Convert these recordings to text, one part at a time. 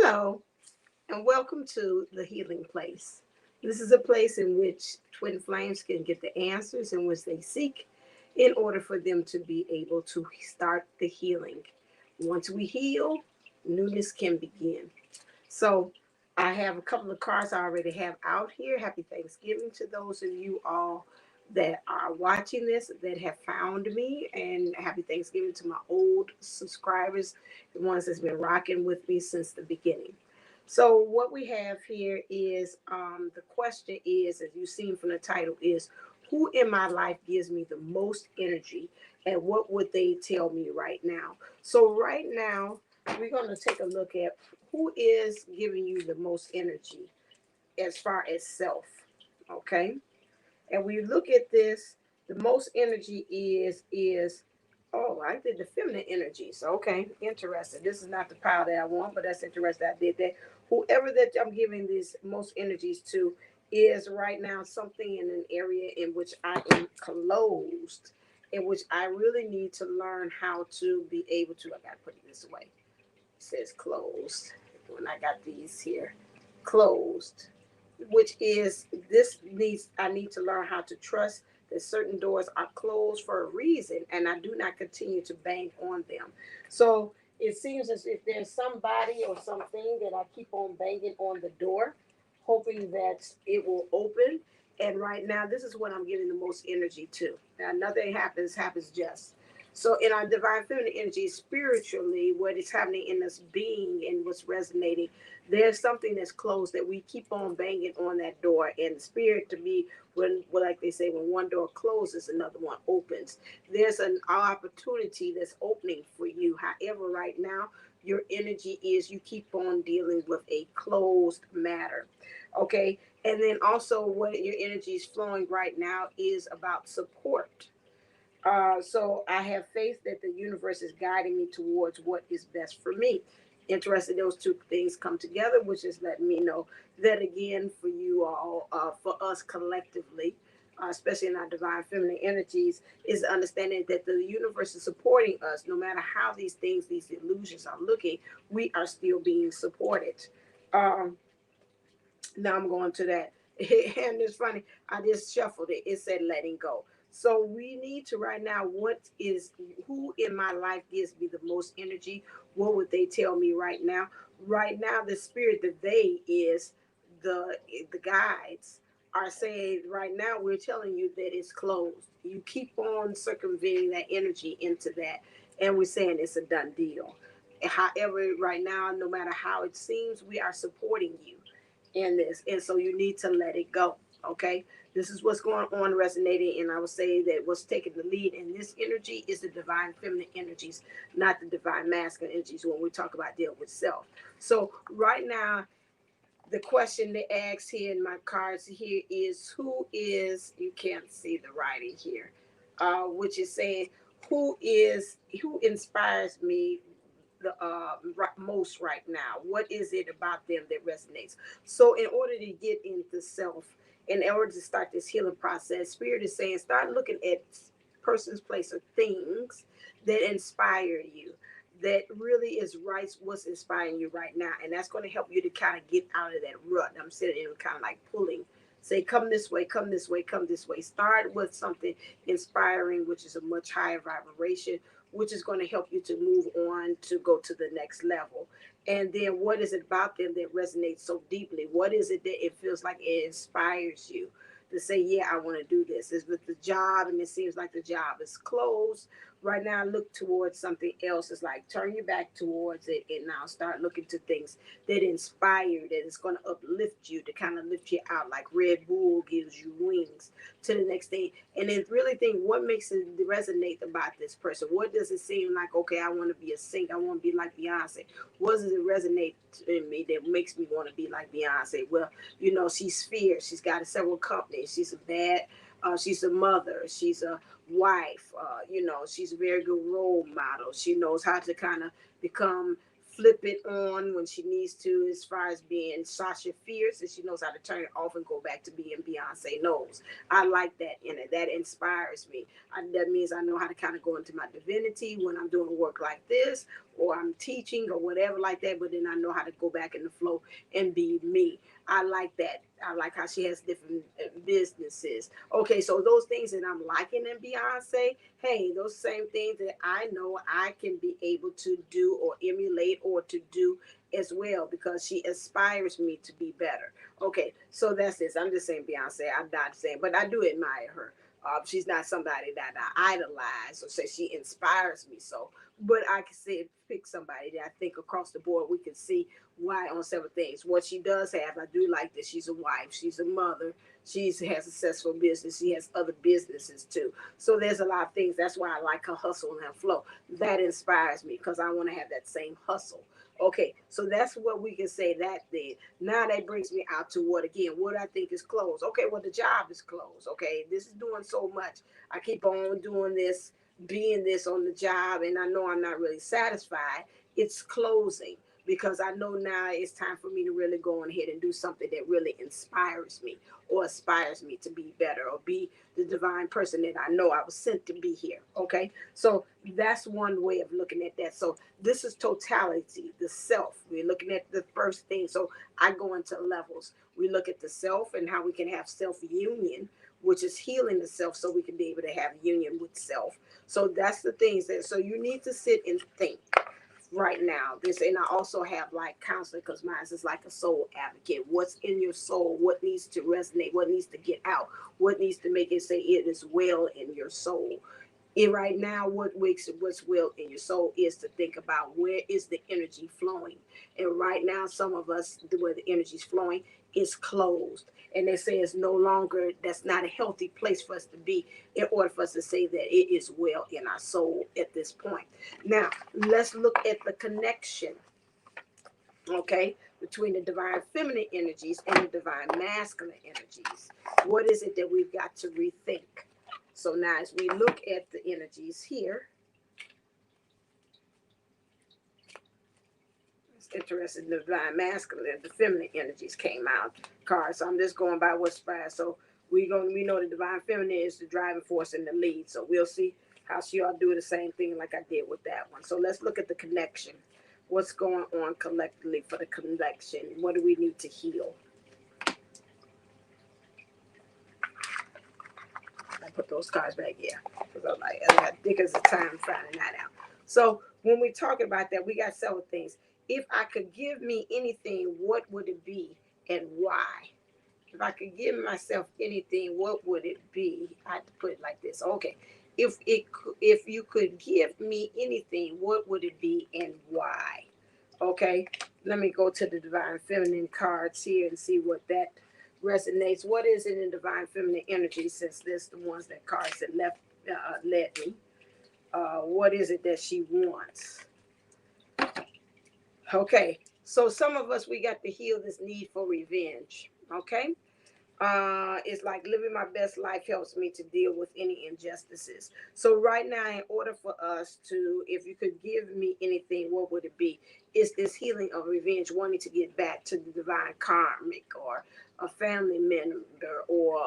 Hello, and welcome to the Healing Place. This is a place in which twin flames can get the answers in which they seek in order for them to be able to start the healing. Once we heal, newness can begin. So, I have a couple of cards I already have out here. Happy Thanksgiving to those of you all that are watching this that have found me, and happy Thanksgiving to my old subscribers, the ones that's been rocking with me since the beginning. So what we have here is the question is, as you've seen from the title, is who in my life gives me the most energy, and what would they tell me right now? So right now we're going to take a look at who is giving you the most energy as far as self. Okay, and we look at this, the most energy is oh, I did the feminine energies. Okay, interesting. This is not the power that I want, but that's interesting. I did that. Whoever that I'm giving these most energies to is right now something in an area in which I am closed, in which I really need to learn how to be able to. I gotta put it this way. It says closed when I got these here, closed, which is this needs I need to learn how to trust that certain doors are closed for a reason, and I do not continue to bang on them. So it seems as if there's somebody or something that I keep on banging on the door, hoping that it will open. And right now, this is what I'm giving the most energy to. Now, nothing happens just. So, in our divine feminine energy, spiritually, what is happening in this being and what's resonating, there's something that's closed that we keep on banging on that door. And spirit to me, when, well, like they say, when one door closes, another one opens. There's an opportunity that's opening for you. However, right now, your energy is you keep on dealing with a closed matter. Okay. And then also, what your energy is flowing right now is about support. So I have faith that the universe is guiding me towards what is best for me. Interested, those two things come together, which is letting me know that again for you all, for us collectively, especially in our divine feminine energies, is understanding that the universe is supporting us no matter how these things, these illusions are looking. We are still being supported. Um, Now I'm going to that. And it's funny, I just shuffled it. It said letting go. So we need to right now, what is who in my life gives me the most energy? What would they tell me right now? Right now, the spirit, the they is the the guides are saying right now we're telling you that it's closed. You keep on circumventing that energy into that, and we're saying it's a done deal. However, right now, no matter how it seems, we are supporting you in this. And so you need to let it go. Okay. This is what's going on resonating. And I would say that what's taking the lead in this energy is the divine feminine energies, not the divine masculine energies when we talk about dealing with self. So right now, the question they ask here in my cards here is who is, you can't see the writing here, which is saying who inspires me the most right now? What is it about them that resonates? So, in order to get into self, in order to start this healing process, Spirit is saying start looking at persons, place, or things that inspire you. That really is right. What's inspiring you right now, and that's going to help you to kind of get out of that rut. I'm sitting in kind of like pulling. Say, come this way, come this way, come this way. Start with something inspiring, which is a much higher vibration, which is going to help you to move on to go to the next level. And then what is it about them that resonates so deeply? What is it that it feels like it inspires you to say, yeah, I want to do this? Is with the job, and it seems like the job is closed. Right now, look towards something else. It's like turn your back towards it and now start looking to things that inspire, that is going to uplift you, to kind of lift you out, like Red Bull gives you wings to the next thing. And then really think what makes it resonate about this person. What does it seem like? Okay, I want to be a singer. I want to be like Beyonce. What does it resonate in me that makes me want to be like Beyonce? Well, she's fierce. She's got several companies. She's a bad. She's a mother. She's a wife. She's a very good role model. She knows how to kind of become flip it on when she needs to, as far as being Sasha Fierce, and she knows how to turn it off and go back to being Beyonce knows. I like that in it. That inspires me. That means I know how to kind of go into my divinity when I'm doing work like this, or I'm teaching or whatever like that, but then I know how to go back in the flow and be me. I like that. I like how she has different businesses. Okay, so those things that I'm liking in Beyonce, hey, those same things that I know I can be able to do or emulate or to do as well, because she inspires me to be better. Okay, so that's this. I'm just saying Beyonce. I'm not saying, but I do admire her. She's not somebody that I idolize or say she inspires me. So, but I can say pick somebody that I think across the board we can see why on several things. What she does have, I do like that she's a wife, she's a mother, she has a successful business, she has other businesses too. So there's a lot of things. That's why I like her hustle and her flow. That inspires me because I want to have that same hustle. Okay, so that's what we can say that then. Now that brings me out to what again? What I think is closed. Okay, well the job is closed. Okay, this is doing so much. I keep on doing this, being this on the job, and I know I'm not really satisfied. It's closing because I know now it's time for me to really go on ahead and do something that really inspires me or aspires me to be better or be the divine person that I know I was sent to be here. Okay, so that's one way of looking at that. So this is totality, the self. We're looking at the first thing. So I go into levels. We look at the self and how we can have self union, which is healing the self so we can be able to have union with self. So that's the things that, so you need to sit and think right now. This, and I also have like counseling because mine is like a soul advocate. What's in your soul? What needs to resonate? What needs to get out? What needs to make it say it is well in your soul? And right now, what makes it what's well in your soul is to think about where is the energy flowing. And right now, some of us, where the energy is flowing is closed. And they say it's no longer, that's not a healthy place for us to be in order for us to say that it is well in our soul at this point. Now, let's look at the connection, okay, between the divine feminine energies and the divine masculine energies. What is it that we've got to rethink? So now, as we look at the energies here, it's interesting. The divine masculine and the feminine energies came out cards. So I'm just going by what's fast. So we know the divine feminine is the driving force and the lead. So we'll see how she ought to do the same thing like I did with that one. So let's look at the connection. What's going on collectively for the connection? What do we need to heal? I put those cards back here because I'm like, I got thick as a time finding that out. So when we're talking about that, we got several things. If I could give me anything, what would it be and why? If I could give myself anything, what would it be? I have to put it like this. Okay. If you could give me anything, what would it be and why? Okay. Let me go to the divine feminine cards here and see what that resonates. What is it in divine feminine energy? Since this the ones that cards that led me. What is it that she wants? Okay. So some of us we got to heal this need for revenge. Okay. It's like living my best life helps me to deal with any injustices. So right now, in order for us to, if you could give me anything, what would it be? It's this healing of revenge, wanting to get back to the divine karmic or a family member or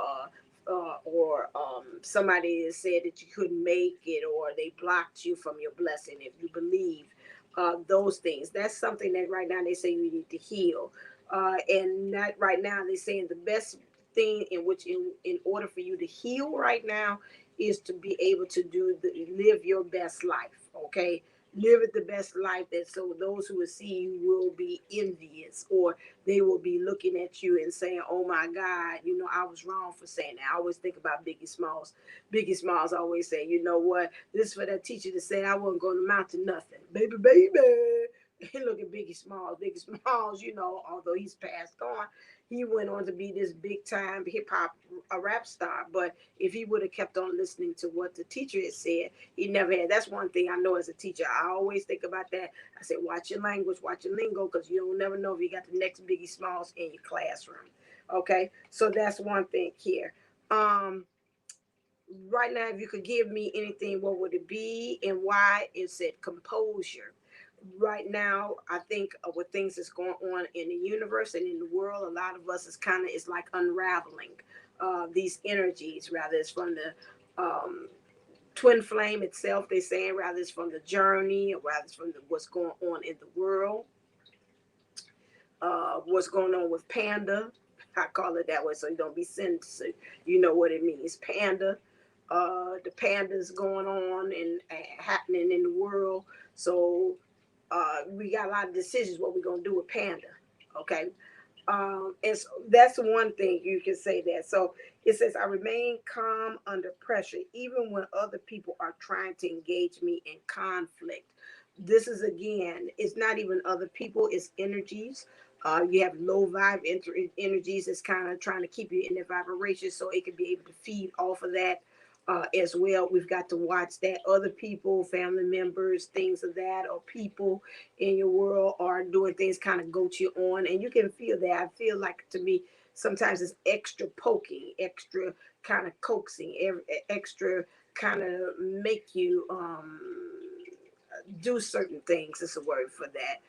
somebody that said that you couldn't make it or they blocked you from your blessing. If you believe those things, that's something that right now they say you need to heal. And not right now they're saying the best thing in which in order for you to heal right now is to be able to live your best life. Okay, live it the best life, that so those who will see you will be envious, or they will be looking at you and saying, oh my God, I was wrong for saying that. I always think about Biggie Smalls always say, you know what, this is for that teacher to say I wasn't going to amount to nothing, baby. Look at Biggie Smalls, although he's passed on, he went on to be this big time hip hop a rap star. But if he would have kept on listening to what the teacher had said, he never had. That's one thing I know as a teacher. I always think about that. I said, watch your language, watch your lingo, because you don't never know if you got the next Biggie Smalls in your classroom. Okay, so that's one thing here. Um, right now, if you could give me anything, what would it be and why? It said composure. right now, I think with things that's going on in the universe and in the world, a lot of us is kind of, it's like unraveling these energies. Rather, it's from the twin flame itself, they saying, rather it's from the journey, or rather it's from what's going on in the world, what's going on with Panda. I call it that way so you don't be censored. You know what it means, Panda. The pandas going on and happening in the world. So we got a lot of decisions what we're gonna do with Panda. Okay, and so that's one thing you can say that. So it says, I remain calm under pressure, even when other people are trying to engage me in conflict. This is again, it's not even other people, it's energies. You have low vibe energies that's kind of trying to keep you in the vibration so it can be able to feed off of that as well. We've got to watch that other people, family members, things of that, or people in your world are doing things kind of goat you on, and you can feel that. I feel like, to me, sometimes it's extra poking, extra kind of coaxing, extra kind of make you do certain things. It's a word for that,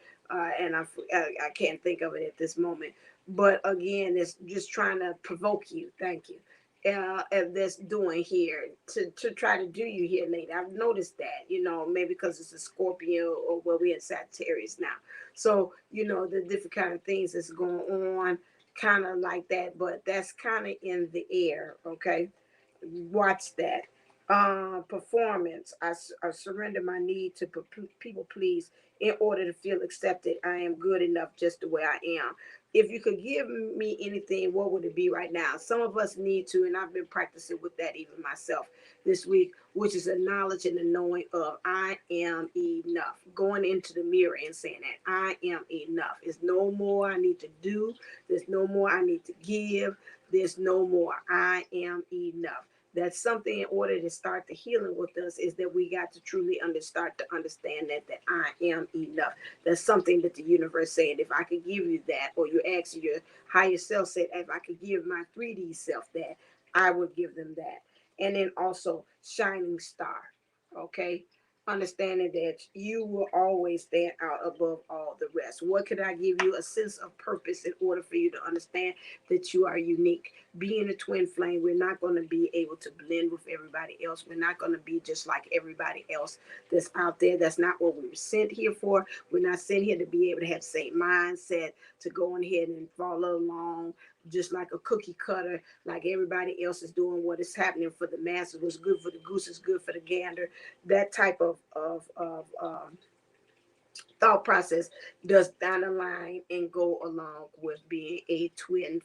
and I can't think of it at this moment. But again, it's just trying to provoke you. Thank you. And that's doing here to try to do you here later. I've noticed that, maybe because it's a Scorpio, or well, we're in Sagittarius now. So, the different kind of things that's going on, kind of like that, but that's kind of in the air, okay? Watch that. Performance. I surrender my need to people please in order to feel accepted. I am good enough just the way I am. If you could give me anything, what would it be right now? Some of us need to, and I've been practicing with that even myself this week, which is a knowledge and a knowing of I am enough. Going into the mirror and saying that I am enough. There's no more I need to do. There's no more I need to give. There's no more. I am enough. That's something. In order to start the healing with us, is that we got to truly start to understand that I am enough. That's something that the universe said, if I could give you that, or you ask your higher self said, if I could give my 3D self that, I would give them that. And then also shining star. Okay, understanding that you will always stand out above all the rest. What could I give you? A sense of purpose, in order for you to understand that you are unique. Being a twin flame, we're not going to be able to blend with everybody else. We're not going to be just like everybody else that's out there. That's not what we were sent here for. We're not sent here to be able to have the same mindset, to go ahead and follow along just like a cookie cutter, like everybody else is doing. What is happening for the masses, what's good for the goose is good for the gander. That type of thought process does not align and go along with being a twin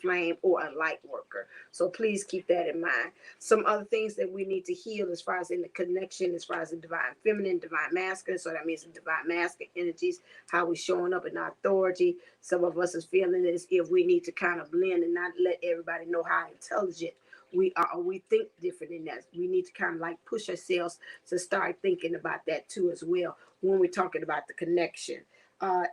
flame or a light worker. So please keep that in mind. Some other things that we need to heal, as far as in the connection, as far as the divine feminine, divine masculine. So that means the divine masculine energies, how we showing up in our authority. Some of us is feeling as if we need to kind of blend and not let everybody know how intelligent we are, or we think different in that. We need to kind of like push ourselves to start thinking about that too as well, when we're talking about the connection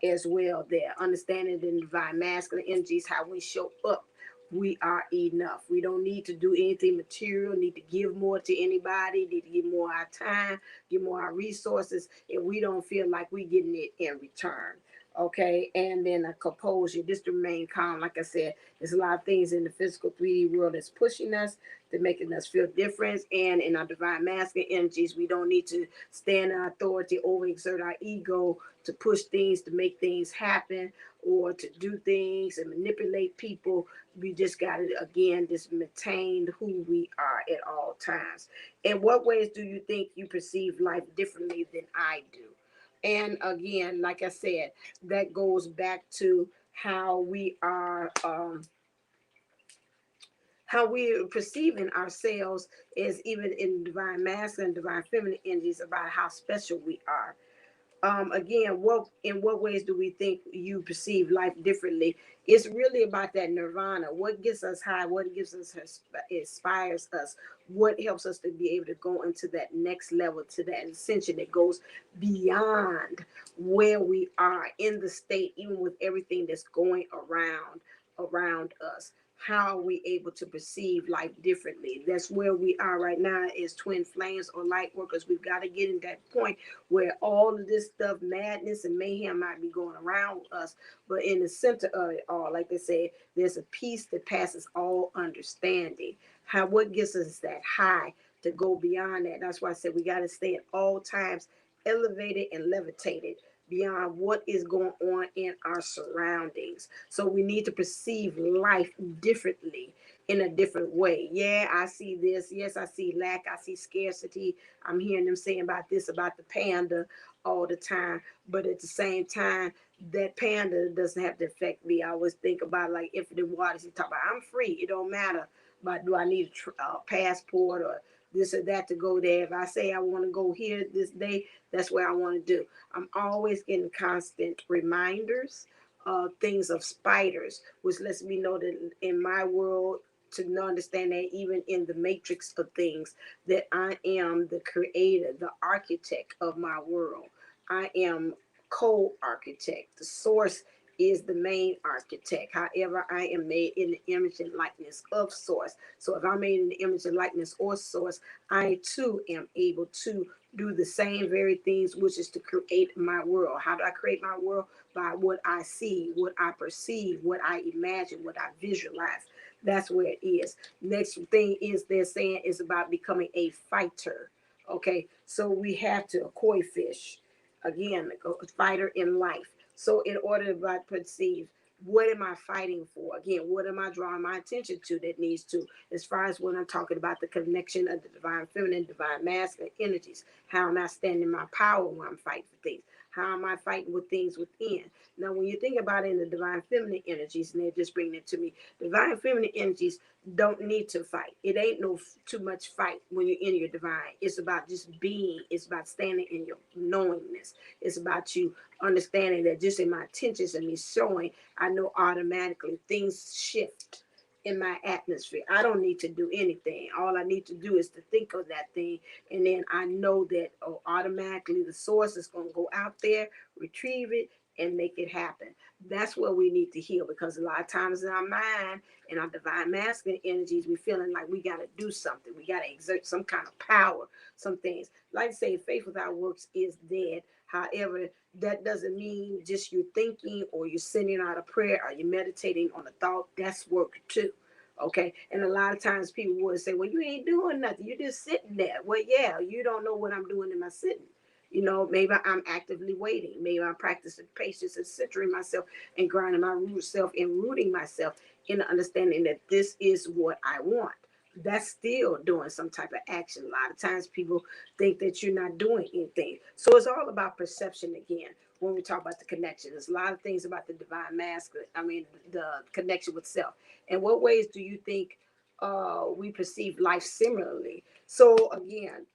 as well there. Understanding the divine masculine energies, how we show up. We are enough. We don't need to do anything material, need to give more to anybody, need to give more our time, give more our resources, and we don't feel like we getting it in return. Okay, and then a composure, just to remain calm. Like I said, there's a lot of things in the physical 3D world that's pushing us, to making us feel different. And in our divine masculine energies, we don't need to stand in our authority, overexert our ego to push things, to make things happen, or to do things and manipulate people. We just got to, again, just maintain who we are at all times. In what ways do you think you perceive life differently than I do? And again, like I said, that goes back to how we're perceiving ourselves, is even in divine masculine, divine feminine energies, about how special we are. Again, what in what ways do we think you perceive life differently? It's really about that nirvana. What gets us high? What gives us, inspires us? What helps us to be able to go into that next level, to that ascension that goes beyond where we are in the state, even with everything that's going around us? how are we able to perceive life differently? That's where we are right now as twin flames or light workers. We've got to get in that point where all of this stuff, madness and mayhem, might be going around us, but in the center of it all, like they said, there's a peace that passes all understanding. How what gives us that high to go beyond that? That's why I said we got to stay at all times elevated and levitated beyond what is going on in our surroundings. So we need to perceive life differently, in a different way. Yeah, I see this. Yes, I see lack. I see scarcity. I'm hearing them saying about this, about the panda all the time. But at the same time, that panda doesn't have to affect me. I always think about like infinite waters. You talk about I'm free. It don't matter. But do I need a passport or this or that to go there? If I say I want to go here this day, that's where I want to do. I'm always getting constant reminders, things of spiders, which lets me know that in my world, to understand that even in the matrix of things, that I am the creator, the architect of my world. I am co-architect. The source is the main architect. However, I am made in the image and likeness of source. So if I'm made in the image and likeness or source, I too am able to do the same very things, which is to create my world. How do I create my world? By what I see, what I perceive, what I imagine, what I visualize. That's where it is. Next thing is they're saying is about becoming a fighter. Okay, so we have to a koi fish, again, a fighter in life. So in order to perceive, what am I fighting for? Again, what am I drawing my attention to that needs to, as far as when I'm talking about the connection of the divine feminine, divine masculine energies, how am I standing my power when I'm fighting for things? How am I fighting with things within? Now, when you think about it in the divine feminine energies, and they're just bringing it to me, divine feminine energies don't need to fight. It ain't no too much fight when you're in your divine. It's about just being. It's about standing in your knowingness. It's about you understanding that just in my intentions and me showing, I know automatically things shift in my atmosphere. I don't need to do anything. All I need to do is to think of that thing, and then I know that automatically the source is going to go out there, retrieve it, and make it happen. That's where we need to heal, because a lot of times in our mind and our divine masculine energies, we feeling like we got to do something. We got to exert some kind of power, some things. Like I say, faith without works is dead. However, that doesn't mean just you're thinking or you're sending out a prayer or you're meditating on a thought. That's work too. Okay. And a lot of times people would say, well, you ain't doing nothing. You're just sitting there. Well, yeah, you don't know what I'm doing in my sitting. You know, maybe I'm actively waiting. Maybe I'm practicing patience and centering myself and grounding my root self and rooting myself in the understanding that this is what I want. That's still doing some type of action. A lot of times people think that you're not doing anything. So it's all about perception again. When we talk about the connection, there's a lot of things about the divine masculine. I mean, the connection with self. In what ways do you think we perceive life similarly? So again,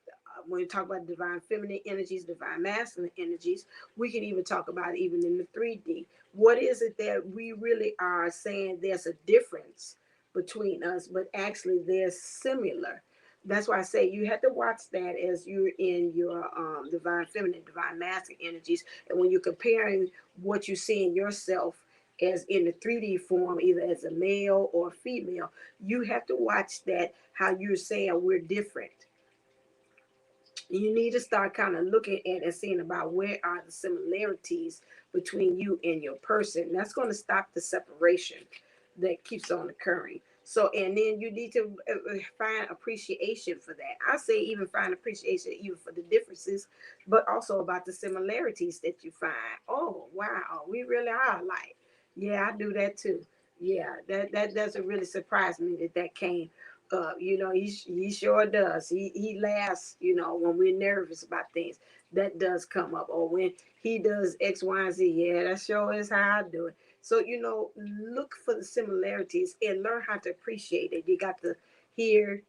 when we talk about divine feminine energies, divine masculine energies, we can even talk about it even in the 3D. What is it that we really are saying there's a difference between us, but actually they're similar? That's why I say you have to watch that as you're in your divine feminine, divine masculine energies, and when you're comparing what you see in yourself as in the 3D form, either as a male or female, you have to watch that how you're saying we're different. You need to start kind of looking at and seeing about where are the similarities between you and your person. That's going to stop the separation that keeps on occurring. So, and then you need to find appreciation for that. I say even find appreciation even for the differences, but also about the similarities that you find. Oh, wow, we really are alike. Yeah, I do that too. Yeah, that doesn't really surprise me that that came you know, he sure does. He laughs, you know, when we're nervous about things. That does come up. Or when he does X, Y, and Z. Yeah, that sure is how I do it. So, you know, look for the similarities and learn how to appreciate it. You got to hear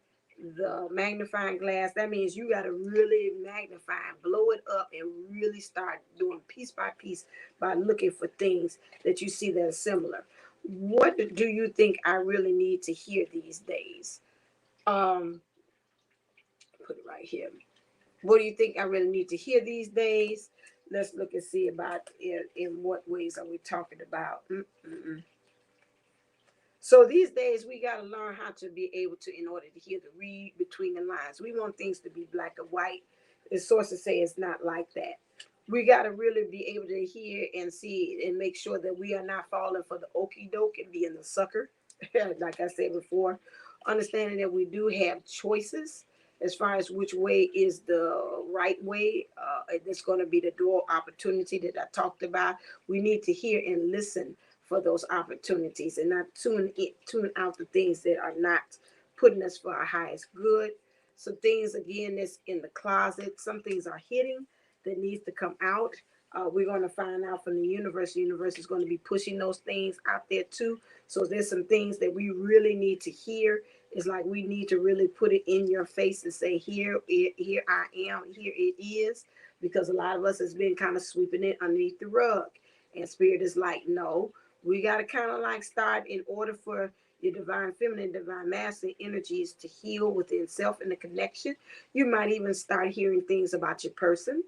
the magnifying glass. That means you got to really magnify and blow it up and really start doing piece by piece by looking for things that you see that are similar. What do you think I really need to hear these days? Um, Put it right here. What do you think I really need to hear these days? Let's look and see about in what ways are we talking about. So these days we got to learn how to be able to, in order to hear, to read between the lines. We want things to be black and white. The sources say it's not like that. We got to really be able to hear and see it and make sure that we are not falling for the okey doke and being the sucker. Like I said before, understanding that we do have choices as far as which way is the right way. It's going to be the door opportunity that I talked about. We need to hear and listen for those opportunities and not tune out the things that are not putting us for our highest good. Some things again that's in the closet. Some things are hitting that needs to come out. We're going to find out from the universe. The universe is going to be pushing those things out there too. So there's some things that we really need to hear. It's like we need to really put it in your face and say, here I am, here it is, because a lot of us has been kind of sweeping it underneath the rug. And spirit is like, no, we got to kind of like start, in order for your divine feminine, divine masculine energies to heal within self and the connection. You might even start hearing things about your person,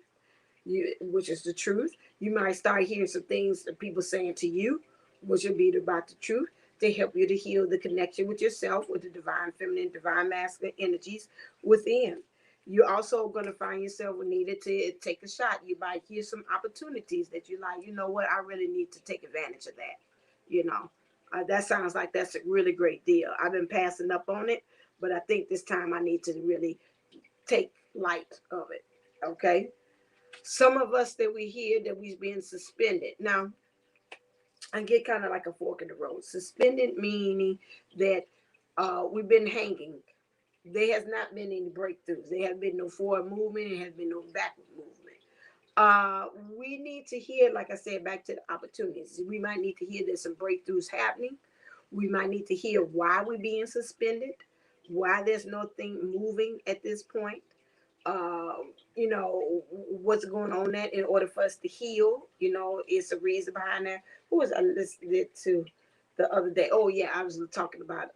which is the truth. You might start hearing some things that people saying to you, which will be about the truth, to help you to heal the connection with yourself, with the divine feminine, divine masculine energies within. You're also going to find yourself needed to take a shot. You might hear some opportunities that you like, you know what, I really need to take advantage of that. You know, that sounds like that's a really great deal. I've been passing up on it, but I think this time I need to really take light of it. Okay. Some of us that we hear that we've been suspended. Now, I get kind of like a fork in the road. Suspended meaning that we've been hanging. There has not been any breakthroughs. There has been no forward movement. There has been no backward movement. Uh, we need to hear, like I said, back to the opportunities. We might need to hear there's some breakthroughs happening. We might need to hear why we're being suspended, why there's nothing moving at this point. uh, what's going on that in order for us to heal. It's a reason behind that. Who was I listening to the other day? Oh yeah, I was talking about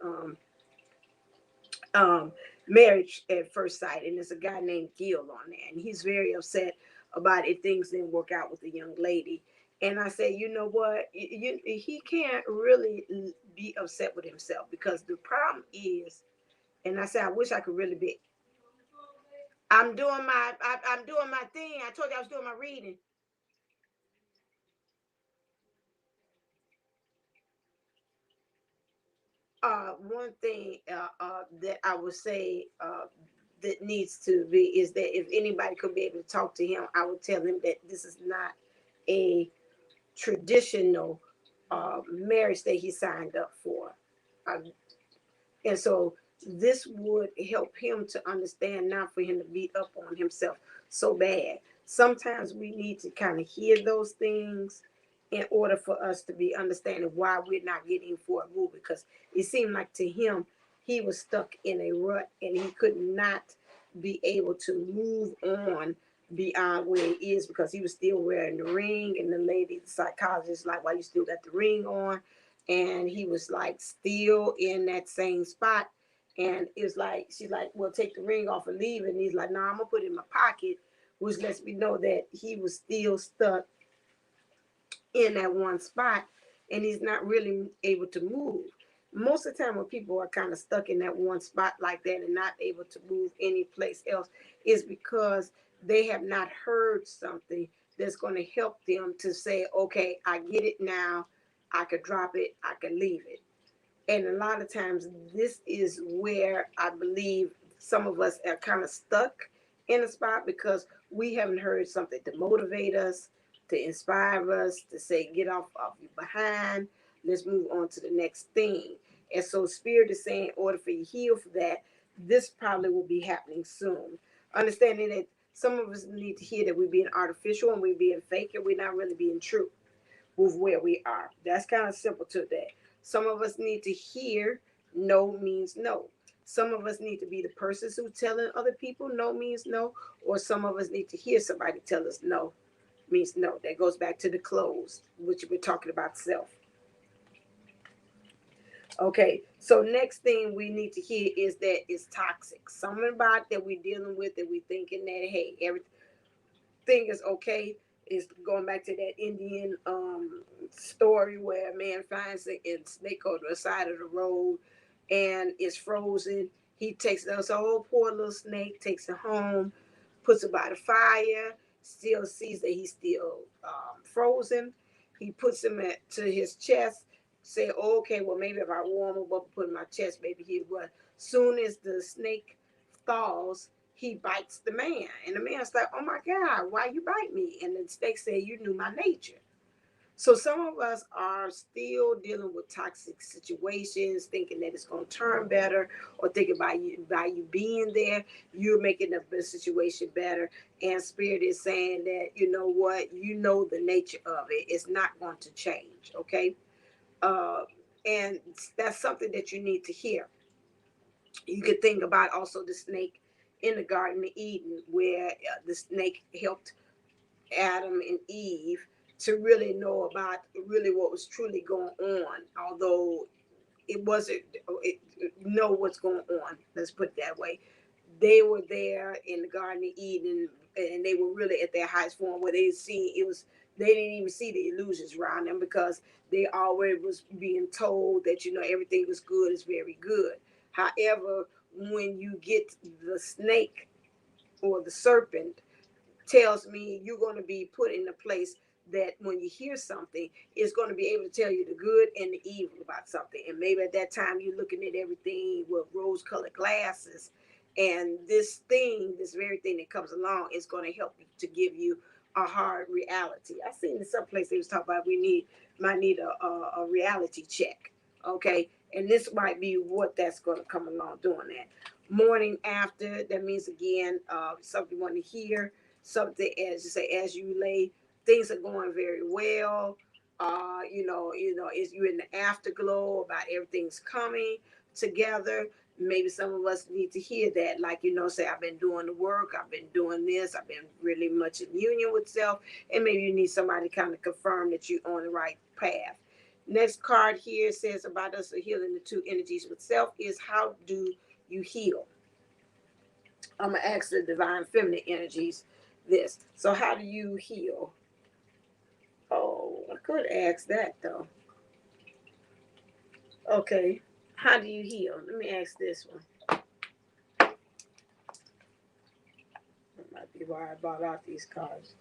um, marriage at first sight, and there's a guy named Gil on there, and he's very upset about if things didn't work out with the young lady. And I said, you know what? He can't really be upset with himself, because the problem is, and I said, I wish I could really be. I'm doing my thing. I told you I was doing my reading. One thing that I would say that needs to be is that if anybody could be able to talk to him, I would tell him that this is not a traditional marriage that he signed up for. Uh, And so this would help him to understand, not for him to beat up on himself so bad. Sometimes we need to kind of hear those things in order for us to be understanding why we're not getting for a move, because it seemed like to him he was stuck in a rut and he could not be able to move on beyond where he is, because he was still wearing the ring, and the lady, the psychologist, like, why you still got the ring on? And he was like still in that same spot. And it's like, she's like, well, take the ring off and leave. And he's like, no, I'm gonna put it in my pocket, which lets me know that he was still stuck in that one spot, and he's not really able to move. Most of the time when people are kind of stuck in that one spot like that and not able to move any place else, is because they have not heard something that's going to help them to say, okay, I get it now, I could drop it, I could leave it. And a lot of times, this is where I believe some of us are kind of stuck in a spot, because we haven't heard something to motivate us, to inspire us, to say, get off your behind, let's move on to the next thing. And so, Spirit is saying, in order for you to heal for that, this probably will be happening soon. Understanding that some of us need to hear that we're being artificial and we're being fake and we're not really being true with where we are. That's kind of simple to that. Some of us need to hear no means no. Some of us need to be the persons who telling other people no means no, or some of us need to hear somebody tell us no means no. That goes back to the closed, which we're talking about self. Okay, so next thing we need to hear is that it's toxic. Something about that we're dealing with, that we thinking that, hey, everything is okay. Is going back to that Indian story where a man finds a snake on the side of the road and it's frozen. He takes those old poor little snake, takes it home, puts it by the fire, still sees that he's still frozen. He puts him to his chest, say, oh, okay, well, maybe if I warm him up and put him in my chest, maybe he would. Soon as the snake thaws, he bites the man. And the man's like, oh my God, why you bite me? And the snake said, you knew my nature. So some of us are still dealing with toxic situations, thinking that it's going to turn better, or thinking by you being there, you're making the situation better. And Spirit is saying that you know what, you know the nature of it. It's not going to change. Okay, uh, and that's something that you need to hear. You could think about also the snake in the Garden of Eden, where the snake helped Adam and Eve to really know about really what was truly going on, although it wasn't know what's going on. Let's put it that way. They were there in the Garden of Eden, and they were really at their highest form where they see it was. They didn't even see the illusions around them because they already was being told that everything was good is very good. However, when you get the snake or the serpent tells me you're going to be put in a place that when you hear something, it's going to be able to tell you the good and the evil about something. And maybe at that time you're looking at everything with rose-colored glasses. And this very thing that comes along is going to help you to give you a hard reality. I seen in some place they was talking about might need a reality check. Okay. And this might be what that's going to come along doing that. Morning after, that means again, something you want to hear, something as you say, as you lay, things are going very well. Is you in the afterglow about everything's coming together. Maybe some of us need to hear that, like say I've been doing the work, I've been doing this, I've been really much in union with self, and maybe you need somebody to kind of confirm that you're on the right path. Next card here says about us healing the two energies with self is how do you heal? I'm gonna ask the divine feminine energies this. So how do you heal? Oh, I could ask that though. Okay. How do you heal? Let me ask this one. That might be why I bought out these cards.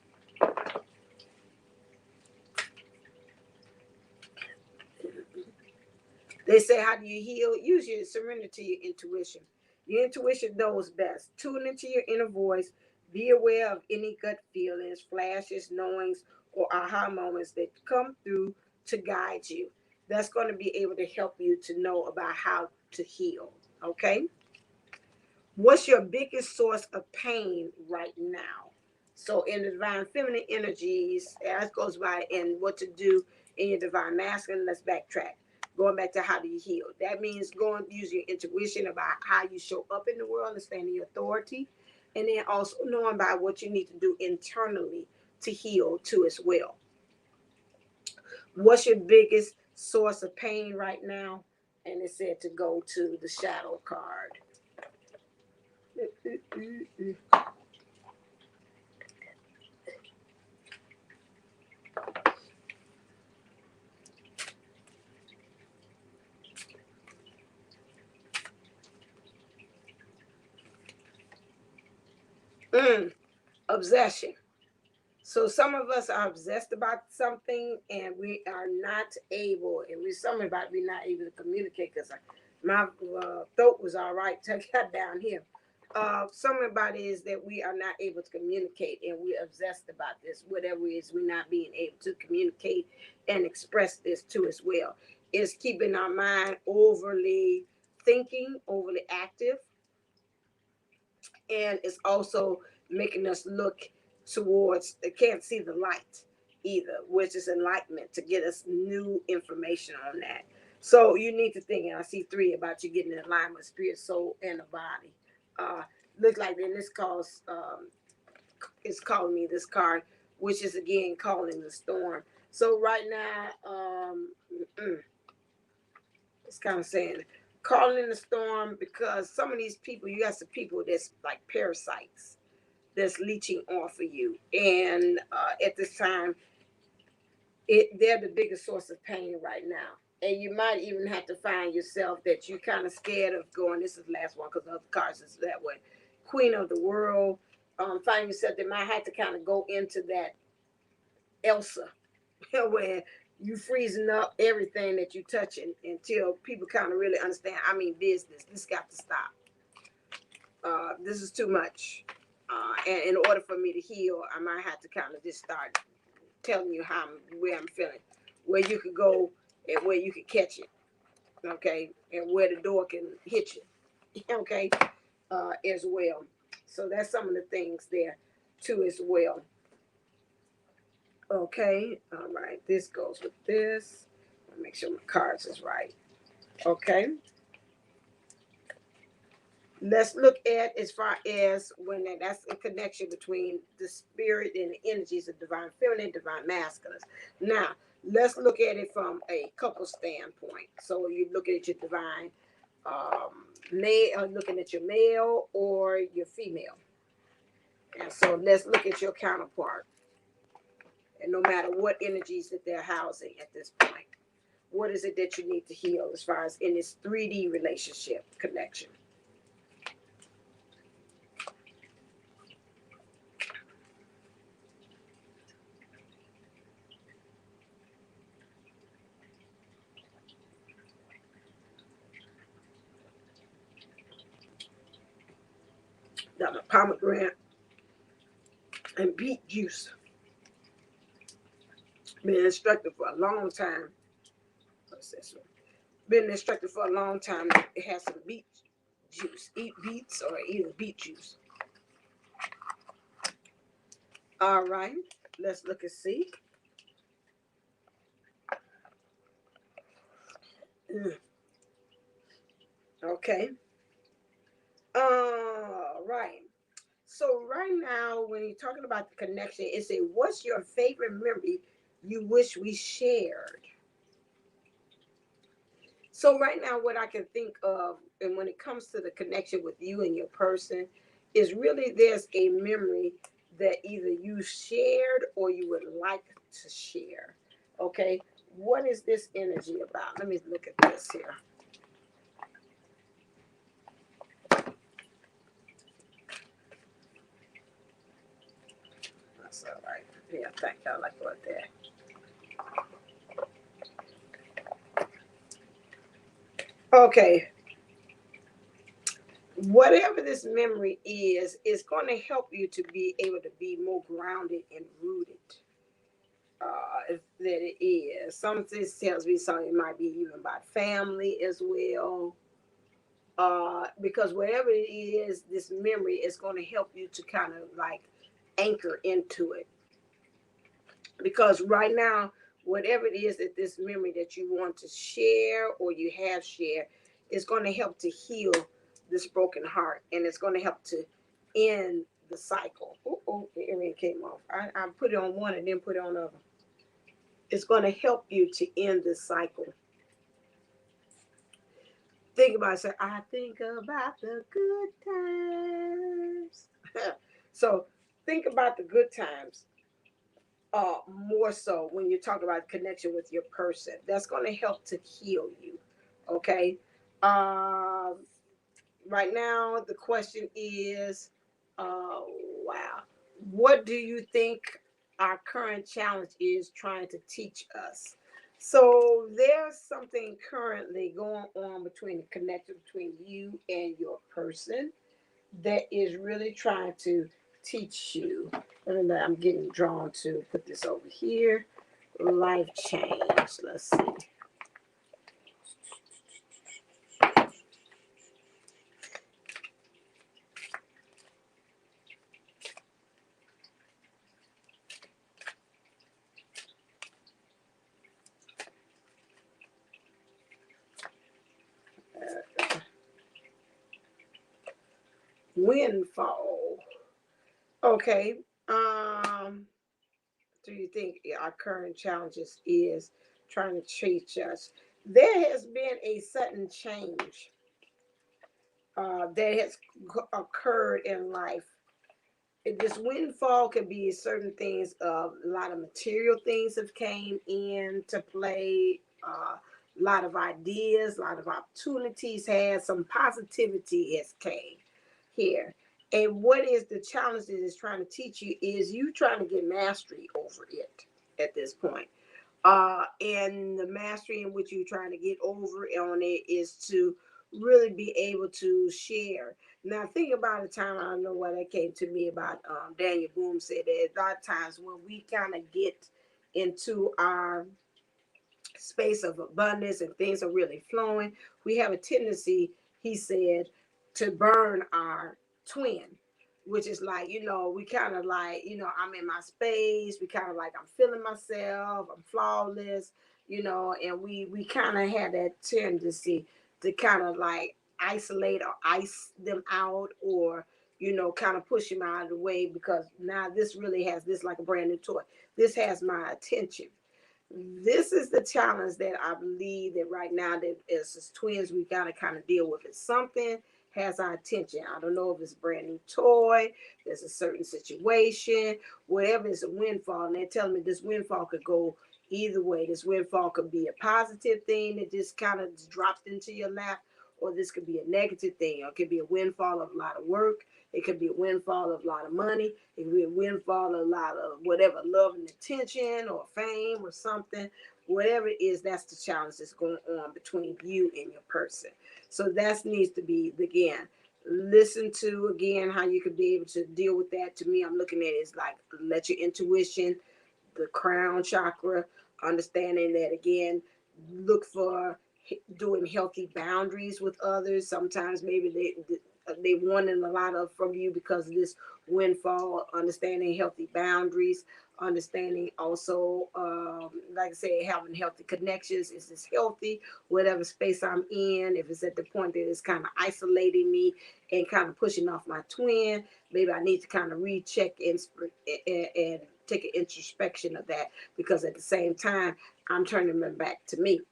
They say, how do you heal? Use your surrender to your intuition. Your intuition knows best. Tune into your inner voice. Be aware of any gut feelings, flashes, knowings, or aha moments that come through to guide you. That's going to be able to help you to know about how to heal. Okay? What's your biggest source of pain right now? So in the divine feminine energies, as goes by and what to do in your divine masculine, let's backtrack. Going back to how do you heal? That means going using your intuition about how you show up in the world, understanding your authority, and then also knowing about what you need to do internally to heal too as well. What's your biggest source of pain right now? And it said to go to the shadow card. Obsession. So some of us are obsessed about something and we are not able, and we some about we're not able to communicate because my throat was all right till I got down here. Some about it is that we are not able to communicate and we're obsessed about this. Whatever it is, we're not being able to communicate and express this to as well. It's keeping our mind overly thinking, overly active, and it's also making us look towards can't see the light either, which is enlightenment to get us new information on that. So you need to think, and I see three about you getting in alignment with spirit, soul, and the body. uh Look like in this calls it's calling me this card, which is again calling the storm. So right now, it's kind of saying calling in the storm because some of these people, you got some people that's like parasites that's leeching off of you. And at this time, they're the biggest source of pain right now. And you might even have to find yourself that you're kind of scared of going. This is the last one because the other cards is that way. Queen of the World. Find yourself that might have to kind of go into that Elsa, where you freezing up everything that you touching until people kind of really understand. I mean, business. This got to stop. This is too much. And in order for me to heal, I might have to kind of just start telling you where I'm feeling, where you could go and where you could catch it, okay, and where the door can hit you, okay, as well. So that's some of the things there too as well. Okay, all right. This goes with this. I'll make sure my cards is right. Okay. Let's look at as far as when that's a connection between the spirit and the energies of divine feminine, divine masculine. Now, let's look at it from a couple standpoint. So you're looking at your divine male, looking at your male or your female. And so let's look at your counterpart. And no matter what energies that they're housing at this point, what is it that you need to heal as far as in this 3D relationship connection? Got my pomegranate and beet juice. Been instructed for a long time. What's this one? Been instructed for a long time. It has some beet juice. Eat beets or eat beet juice. All right. Let's look and see. Okay. All right. So right now, when you're talking about the connection, it say, "What's your favorite memory you wish we shared?" So right now, what I can think of, and when it comes to the connection with you and your person, is really there's a memory that either you shared or you would like to share. Okay, what is this energy about? Let me look at this here. That's all right. Yeah, thank y'all like what there. Okay, whatever this memory is going to help you to be able to be more grounded and rooted. That it is. Some of this tells me something. It might be even about family as well. Because whatever it is, this memory is going to help you to kind of like anchor into it. Because right now, whatever it is that this memory that you want to share or you have shared is going to help to heal this broken heart, and it's going to help to end the cycle. Oh, the earring came off. I put it on one and then put it on the other. It's going to help you to end this cycle. Think about it. Say, I think about the good times. So think about the good times more so when you talk about connection with your person. That's going to help to heal you. Okay. Um, right now, the question is, wow, what do you think our current challenge is trying to teach us? So there's something currently going on between the connection between you and your person that is really trying to teach you. I'm getting drawn to put this over here. Life change. Let's see. Windfall. Okay. Do you think our current challenges is trying to teach us? There has been a sudden change that has occurred in life, this windfall could be certain things. A lot of material things have came into play. A lot of ideas, a lot of opportunities had some positivity has came here. And what is the challenge that is trying to teach you is you trying to get mastery over it at this point. And the mastery in which you're trying to get over on it is to really be able to share. Now, think about a time, I don't know why that came to me about Daniel Boone said that a lot of times when we kind of get into our space of abundance and things are really flowing, we have a tendency, he said, to burn our twin, which is like, we kind of like, I'm in my space. We kind of like, I'm feeling myself, I'm flawless, and we kind of had that tendency to kind of like isolate or ice them out, or kind of push them out of the way, because now this really has this like a brand new toy. This has my attention. This is the challenge that I believe that right now that as twins we gotta kind of deal with. It something has our attention. I don't know if it's a brand new toy, there's a certain situation, whatever. Is a windfall, and they're telling me this windfall could go either way. This windfall could be a positive thing that just kind of drops into your lap, or this could be a negative thing. Or it could be a windfall of a lot of work. It could be a windfall of a lot of money. It could be a windfall of a lot of whatever, love and attention or fame or something. Whatever it is, that's the challenge that's going on between you and your person. So that needs to be, again, listen to, again, how you could be able to deal with that. To me, I'm looking at it as like, let your intuition, the crown chakra, understanding that, again, look for doing healthy boundaries with others. Sometimes maybe they wanting a lot of from you because of this windfall. Understanding healthy boundaries, understanding also, like I said, having healthy connections. Is this healthy? Whatever space I'm in, if it's at the point that it's kind of isolating me and kind of pushing off my twin, maybe I need to kind of recheck and take an introspection of that, because at the same time I'm turning them back to me.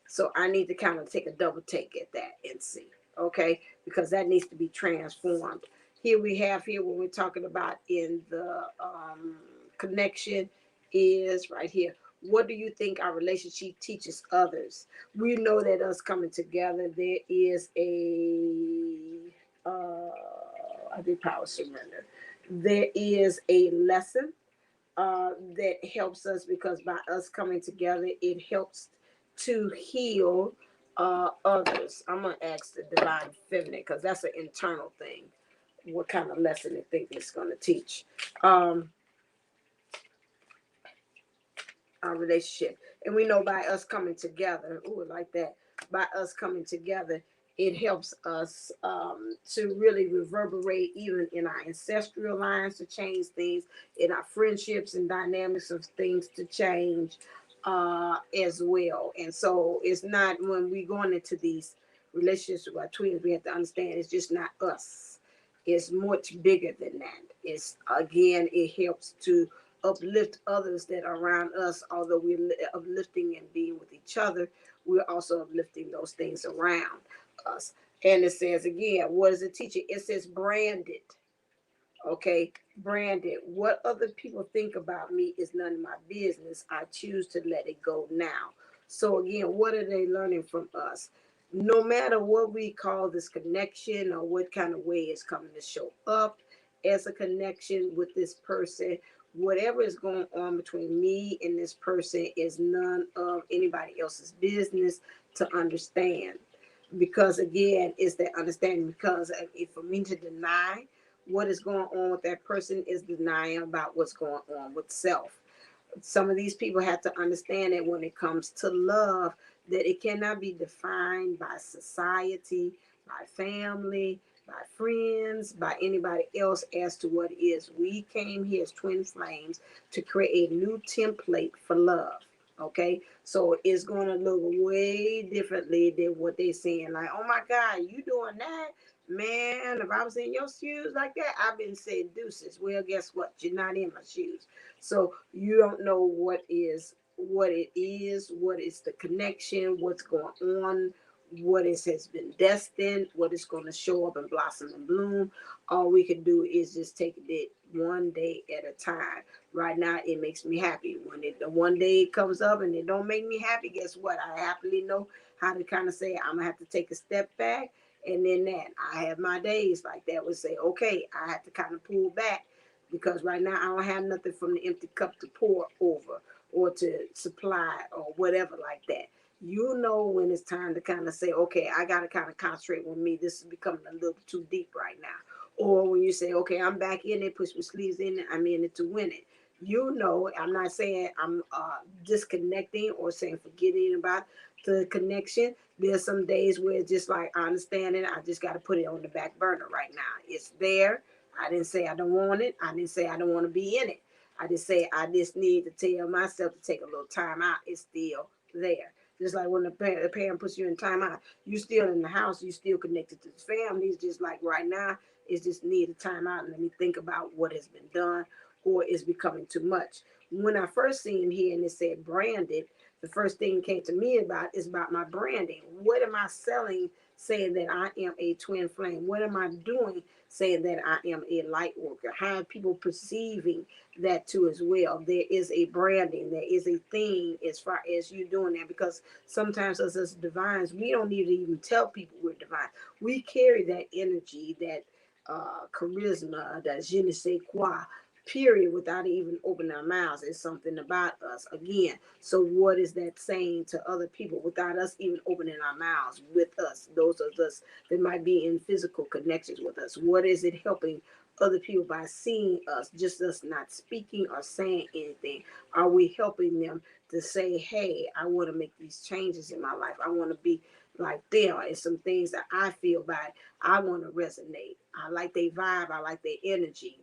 So I need to kind of take a double take at that and see, okay, because that needs to be transformed. Here we have here when we're talking about in the connection is right here. What do you think our relationship teaches others? We know that us coming together, there is I did power surrender. There is a lesson that helps us, because by us coming together, it helps to heal others. I'm gonna ask the divine feminine because that's an internal thing. What kind of lesson they think it's gonna teach? Um, our relationship. And we know by us coming together, ooh, like that, by us coming together, it helps us to really reverberate even in our ancestral lines, to change things, in our friendships and dynamics of things to change as well. And so it's not, when we going into these relationships with our twins, we have to understand it's just not us. It's much bigger than that. It's, again, it helps to uplift others that are around us. Although we're uplifting and being with each other, we're also uplifting those things around us. And it says again, what is it teaching? It says branded. Okay, branded. What other people think about me is none of my business. I choose to let it go now. So again, what are they learning from us? No matter what we call this connection or what kind of way it's coming to show up as a connection with this person, whatever is going on between me and this person is none of anybody else's business to understand. Because again, it's that understanding. Because if for me to deny what is going on with that person is denying about what's going on with self. Some of these people have to understand that when it comes to love, that it cannot be defined by society, by family, by friends, by anybody else as to what it is. We came here as twin flames to create a new template for love. Okay, so it's going to look way differently than what they're saying. Like, oh my God, you doing that? Man, if I was in your shoes like that, I've been saying deuces. Well, guess what? You're not in my shoes. So you don't know what it is, what is the connection, what's going on, what it has been destined, what is going to show up and blossom and bloom. All we can do is just take it one day at a time. Right now, it makes me happy. When the one day it comes up and it don't make me happy, guess what? I happily know how to kind of say I'm gonna have to take a step back, and then that I have my days like that would say, okay, I have to kind of pull back because right now I don't have nothing from the empty cup to pour over or to supply or whatever like that. You know when it's time to kind of say, okay, I got to kind of concentrate on me. This is becoming a little too deep right now. Or when you say, okay, I'm back in it, push my sleeves in it, I'm in it to win it. You know, I'm not saying I'm disconnecting or saying forgetting about the connection. There's some days where it's just like I understand it. I just got to put it on the back burner right now. It's there. I didn't say I don't want it. I didn't say I don't want to be in it. I just say I just need to tell myself to take a little time out. It's still there. Just like when the parent puts you in timeout, you still in the house, you still connected to the family. It's just like right now, it's just need a timeout and let me think about what has been done or is becoming too much. When I first seen here and it said branded, the first thing came to me about is about my branding. What am I selling saying that I am a twin flame? What am I doing saying that I am a light worker? How are people perceiving that too as well? There is a branding, there is a thing as far as you doing that because sometimes as divines, we don't need to even tell people we're divine. We carry that energy, that charisma, that je ne sais quoi, period, without even opening our mouths. It's something about us again. So what is that saying to other people without us even opening our mouths with us? Those of us that might be in physical connections with us. What is it helping other people by seeing us, just us not speaking or saying anything? Are we helping them to say, hey, I want to make these changes in my life. I want to be like them. It's some things that I feel by it. I want to resonate. I like their vibe. I like their energy.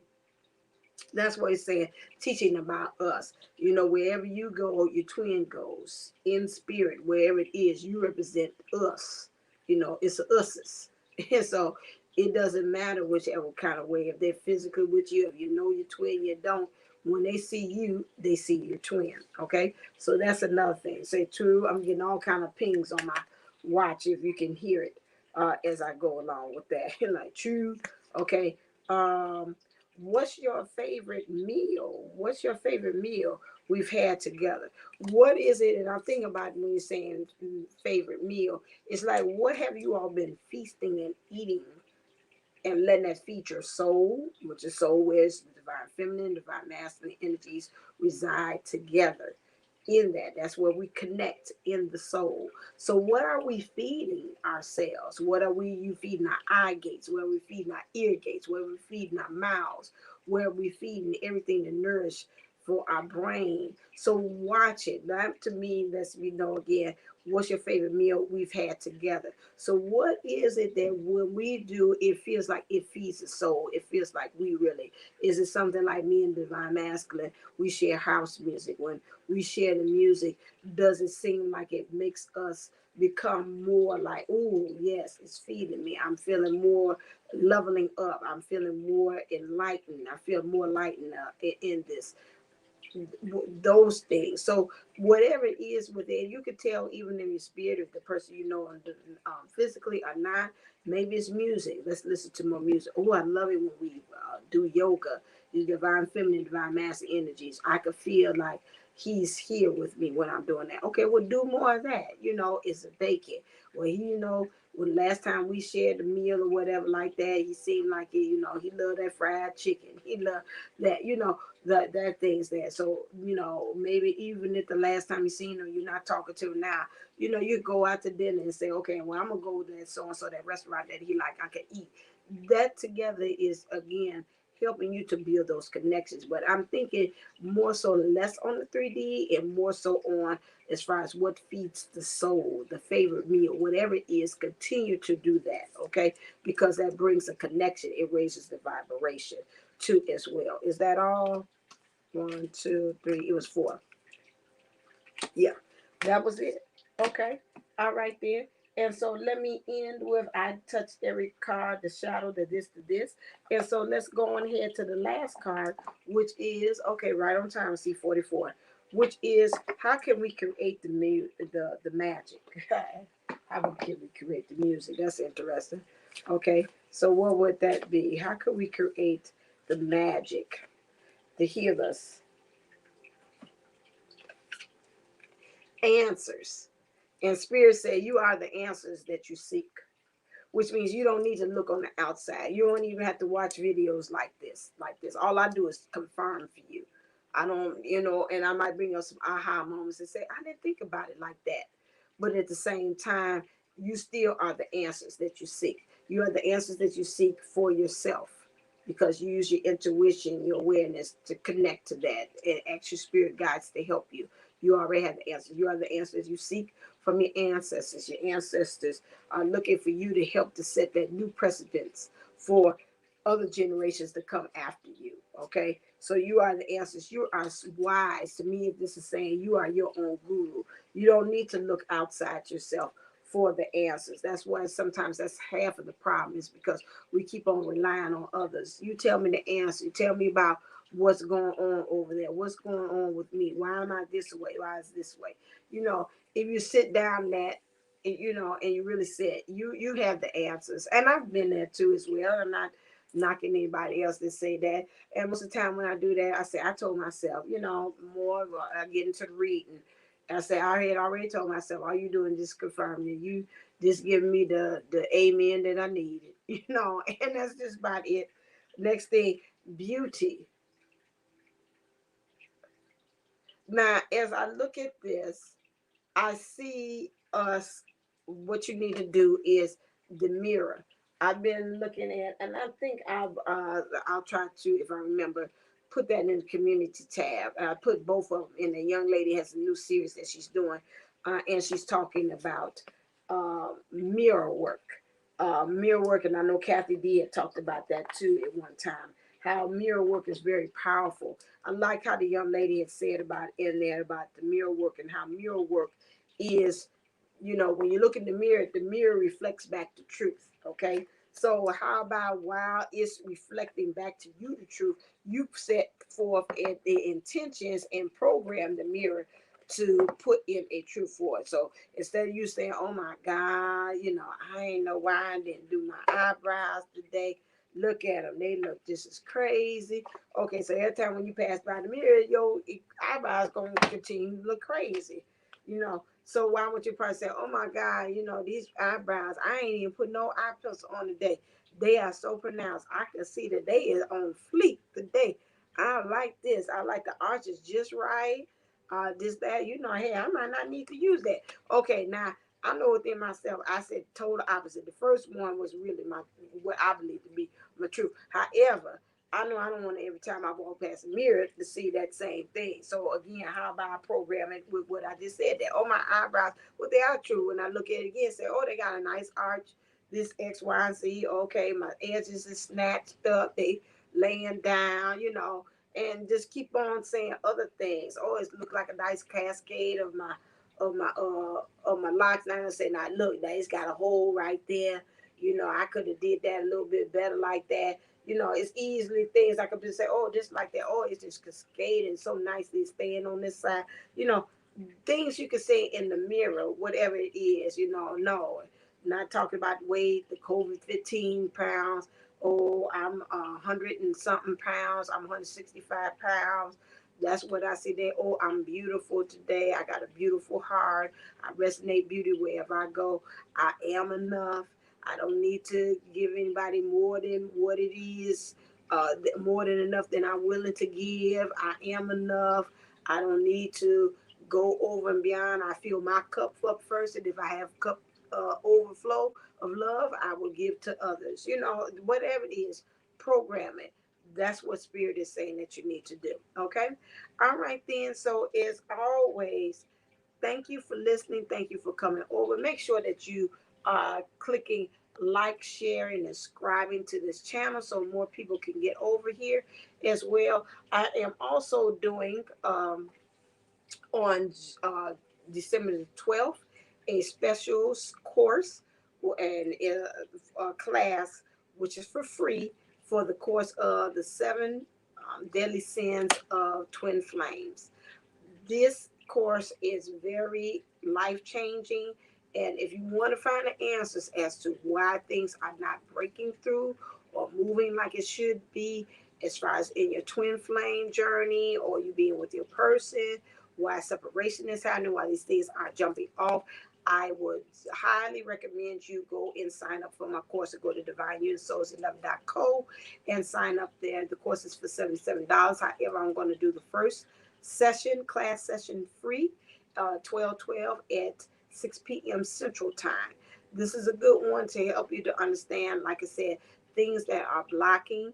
That's what it's saying, teaching about us. You know, wherever you go, your twin goes in spirit, wherever it is, you represent us. You know, it's a us's. And so it doesn't matter whichever kind of way, if they're physically with you, if you know your twin, you don't. When they see you, they see your twin. Okay, so that's another thing. Say true. I'm getting all kind of pings on my watch if you can hear it as I go along with that. Like true. Okay. Um, what's your favorite meal? What's your favorite meal we've had together? What is it? And I'm thinking about when you're saying favorite meal. It's like, what have you all been feasting and eating and letting that feed your soul, which is soul where the divine feminine, divine masculine energies reside together in that. That's where we connect in the soul. So what are we feeding ourselves? What are we you feeding our eye gates? Where are we feeding our ear gates? Where are we feeding our mouths? Where are we feeding everything to nourish for our brain? So watch it. That to me, let's again, what's your favorite meal we've had together? So what is it that when we do, it feels like it feeds the soul? It feels like we really, is it something like me and Divine Masculine? We share house music. When we share the music, does it seem like it makes us become more like, oh yes, it's feeding me? I'm feeling more leveling up. I'm feeling more enlightened. I feel more lightened in this those things. So whatever it is within, you could tell even in your spirit if the person physically or not. Maybe it's music. Let's listen to more music. Oh, I love it when we do yoga. The divine feminine, divine masculine energies. I could feel like he's here with me when I'm doing that. Okay, well, do more of that. It's a bacon. Well, when last time we shared a meal or whatever like that, he seemed like he loved that fried chicken. He loved that, that things there. So, maybe even if the last time you seen him, you're not talking to him now, you go out to dinner and say, okay, well, I'm gonna go to that so and so, that restaurant that he like, I can eat. That together is again helping you to build those connections. But I'm thinking more so less on the 3D and more so on as far as what feeds the soul, the favorite meal, whatever it is, continue to do that, okay? Because that brings a connection. It raises the vibration too as well. Is that all? One, two, three. It was four. Yeah, that was it. Okay. All right then. And so let me end with I touched every card, the shadow, the this, the this. And so let's go on ahead to the last card, which is okay, right on time, C44, which is how can we create the magic? How would we create the music? That's interesting. Okay, so what would that be? How could we create the magic, the healers, answers? And Spirit said, "You are the answers that you seek." Which means you don't need to look on the outside. You don't even have to watch videos like this, like this. All I do is confirm for you. I don't, and I might bring up some aha moments and say, I didn't think about it like that. But at the same time, you still are the answers that you seek. You are the answers that you seek for yourself because you use your intuition, your awareness to connect to that and ask your spirit guides to help you. You already have the answers. You are the answers you seek from your ancestors. Your ancestors are looking for you to help to set that new precedence for other generations to come after you. Okay, so you are the answers. You are wise. To me, if this is saying you are your own guru, you don't need to look outside yourself for the answers. That's why sometimes that's half of the problem is because we keep on relying on others. You tell me the answer. You tell me about what's going on over there. What's going on with me? Why am I this way? Why is this way? If you sit down that and you really said you have the answers, and I've been there too as well. I'm not knocking anybody else that say that, and most of the time when I do that, I told myself, more I get into the reading. I say I had already told myself, all you doing is just confirming, you just giving me the amen that I needed, and that's just about it. Next thing, beauty. Now as I look at this, I see us. What you need to do is the mirror. I've been looking at, and I think I'll try to, if I remember, put that in the community tab. I put both of them in. The young lady has a new series that she's doing, and she's talking about mirror work. Mirror work, and I know Kathy D had talked about that too at one time. How mirror work is very powerful. I like how the young lady had said about in there about the mirror work and how mirror work is, when you look in the mirror reflects back the truth. Okay. So how about while it's reflecting back to you the truth, you set forth the intentions and program the mirror to put in a truth for it. So instead of you saying, "Oh my God, I ain't know why I didn't do my eyebrows today. Look at them. They look just as crazy." Okay, so every time when you pass by the mirror, your eyebrows going to continue to look crazy. So why would you probably say, "Oh my God, these eyebrows, I ain't even put no eye pencil on today. They are so pronounced. I can see that they is on fleek today. I like this. I like the arches just right. This, that, hey, I might not need to use that." Okay, now I know within myself, I said total opposite. The first one was really what I believe to be my truth. However, I know I don't want to every time I walk past a mirror to see that same thing. So again, how about I program it with what I just said? That my eyebrows, well, they are true. When I look at it again, say, "Oh, they got a nice arch. This X, Y, and Z. Okay, my edges is snatched up. They laying down. And just keep on saying other things. Oh, it look like a nice cascade of my locks. Now I say, now look, that it's got a hole right there. I could have did that a little bit better like that. It's easily things I could just say, oh, just like that. Oh, it's just cascading so nicely, staying on this side. You know, things you can say in the mirror, whatever it is. No, not talking about weight, the COVID 15 pounds. Oh, I'm 100 and something pounds. I'm 165 pounds. That's what I see there. Oh, I'm beautiful today. I got a beautiful heart. I resonate beauty wherever I go. I am enough. I don't need to give anybody more than what it is, more than enough than I'm willing to give. I am enough. I don't need to go over and beyond. I fill my cup up first, and if I have cup overflow of love, I will give to others. Whatever it is, program it. That's what Spirit is saying that you need to do. Okay? All right, then. So, as always, thank you for listening. Thank you for coming over. Make sure that you are clicking like, sharing, and subscribing to this channel so more people can get over here as well. I am also doing on December the 12th a special course and a class which is for free for the course of the seven deadly sins of twin flames. This course is very life changing And if you want to find the answers as to why things are not breaking through or moving like it should be, as far as in your twin flame journey or you being with your person, why separation is happening, why these things are jumping off, I would highly recommend you go and sign up for my course, or go to divineunisouls11.co and sign up there. The course is for $77. However, I'm going to do the first class session free, 12/12 at 6 p.m. Central Time. This is a good one to help you to understand, like I said, things that are blocking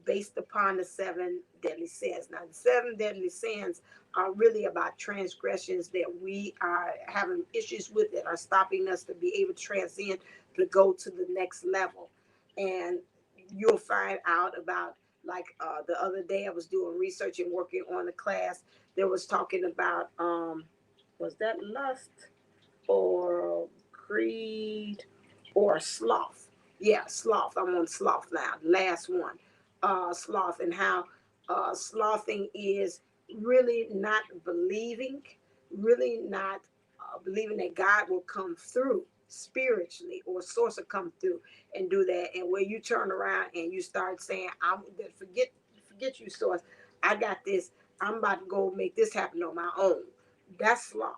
based upon the seven deadly sins. Now, the seven deadly sins are really about transgressions that we are having issues with, that are stopping us to be able to transcend, to go to the next level. And you'll find out about, like the other day, I was doing research and working on a class that was talking about, was that lust or greed or sloth? Yeah, sloth. I'm on sloth now. Last one, sloth, and how slothing is really not believing, really not believing that God will come through spiritually, or source will come through and do that. And where you turn around and you start saying, "I'm forget you, source. I got this. I'm about to go make this happen on my own." That's sloth.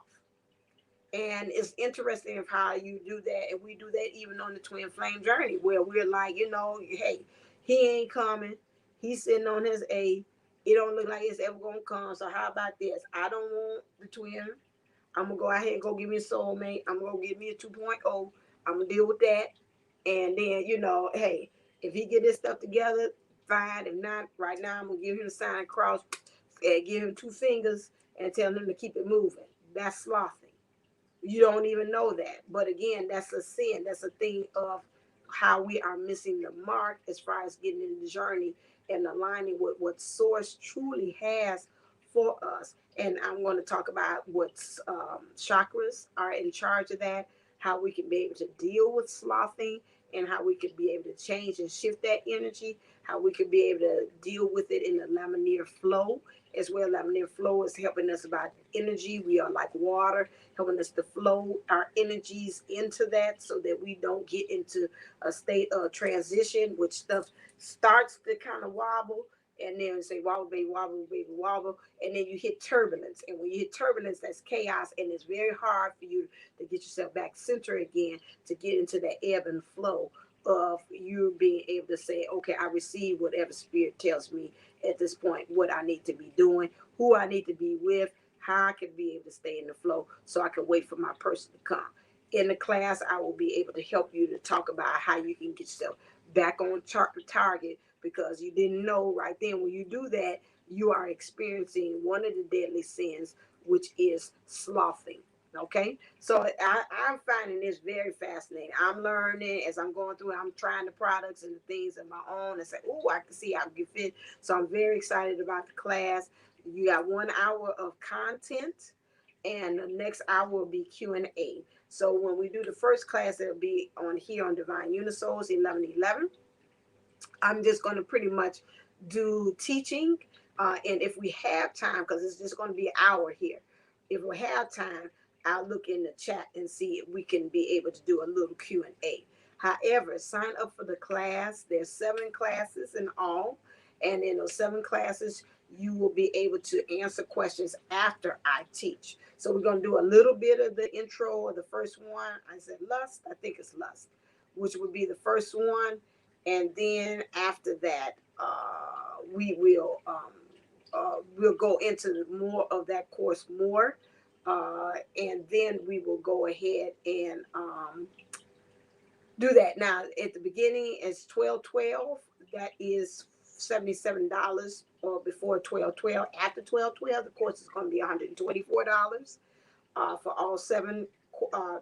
And it's interesting of how you do that. And we do that even on the twin flame journey, where we're like, hey, he ain't coming. He's sitting on his A. It don't look like it's ever gonna come. So how about this? I don't want the twin. I'm gonna go out here and go give me a soulmate. I'm gonna go give me a 2.0. I'm gonna deal with that. And then, hey, if he get this stuff together, fine. If not, right now I'm gonna give him the sign cross and give him two fingers and tell him to keep it moving. That's slothing. You don't even know that. But again, that's a sin. That's a thing of how we are missing the mark as far as getting in the journey and aligning with what Source truly has for us. And I'm going to talk about what chakras are in charge of that, how we can be able to deal with slothing, and how we could be able to change and shift that energy, how we could be able to deal with it in the laminar flow as well. Laminar flow is helping us about energy. We are like water, helping us to flow our energies into that so that we don't get into a state of transition, which stuff starts to kind of wobble. And then say wobble, baby, wobble, and then you hit turbulence. And when you hit turbulence, that's chaos, and it's very hard for you to get yourself back center again, to get into that ebb and flow of you being able to say, okay, I receive whatever spirit tells me at this point, what I need to be doing, who I need to be with, how I can be able to stay in the flow so I can wait for my person to come. In the class, I will be able to help you to talk about how you can get yourself back on target, because you didn't know right then when you do that, you are experiencing one of the deadly sins, which is slothing. Okay, so I'm finding this very fascinating. I'm learning as I'm going through. I'm trying the products and the things of my own and say, oh, I can see how it can fit. So I'm very excited about the class. You got 1 hour of content, and the next hour will be Q&A. So when we do the first class, it'll be on here on Divine Unisouls 1111. I'm just going to pretty much do teaching. And if we have time, because it's just going to be an hour here, if we have time, I'll look in the chat and see if we can be able to do a little Q&A. However, sign up for the class. There's 7 classes in all. And in those 7 classes, you will be able to answer questions after I teach. So we're going to do a little bit of the intro or the first one. I said lust. I think it's lust, which would be the first one. And then after that, we will we'll go into more of that course more, and then we will go ahead and do that. Now at the beginning it's 12/12. That is $77, or before 12/12. After 12/12, the course is going to be $124 for all 7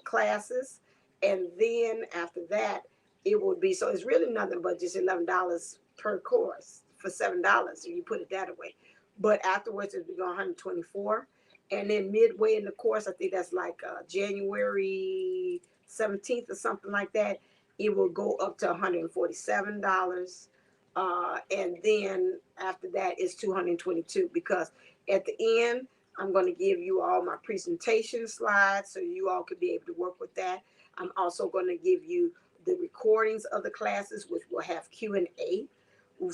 classes. And then after that, it would be, so it's really nothing but just $11 per course for $7, if you put it that way. But afterwards, it'll be going 124. And then midway in the course, I think that's like January 17th or something like that, it will go up to $147. And then after that, it's $222, because at the end, I'm going to give you all my presentation slides so you all could be able to work with that. I'm also going to give you the recordings of the classes, which will have Q&A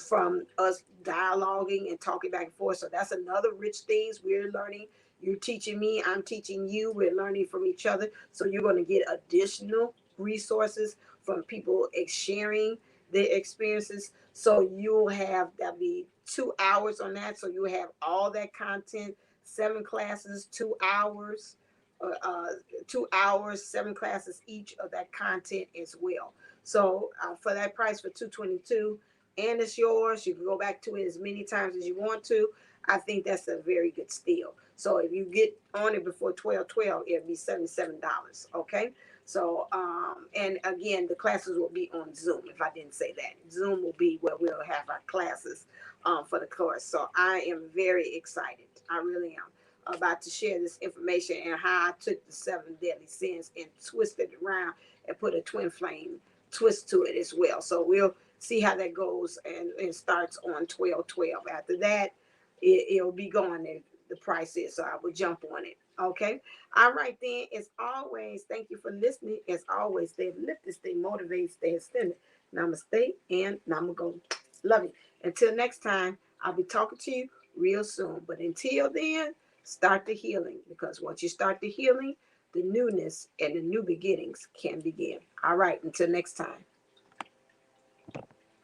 from us dialoguing and talking back and forth. So that's another rich things we're learning. You're teaching me, I'm teaching you. We're learning from each other. So you're going to get additional resources from people sharing their experiences. So you'll have, that'll be 2 hours on that. So you'll have all that content, 7 classes, 2 hours, 2 hours, 7 classes each of that content as well. So for that price for 222, and it's yours. You can go back to it as many times as you want to. I think that's a very good steal. So if you get on it before 12/12, it'll be $77. Okay. So and again, the classes will be on Zoom. If I didn't say that, Zoom will be where we'll have our classes for the course. So I am very excited. I really am about to share this information and how I took the 7 deadly sins and twisted it around and put a twin flame twist to it as well. So we'll see how that goes, and starts on 12/12. After that, it'll be gone. The price is, so I will jump on it. Okay. All right then. As always, thank you for listening. As always, stay lifted, stay motivated, stay extended. Namaste and namago. Love you. Until next time, I'll be talking to you real soon. But until then, start the healing, because once you start the healing, the newness and the new beginnings can begin. All right. Until next time.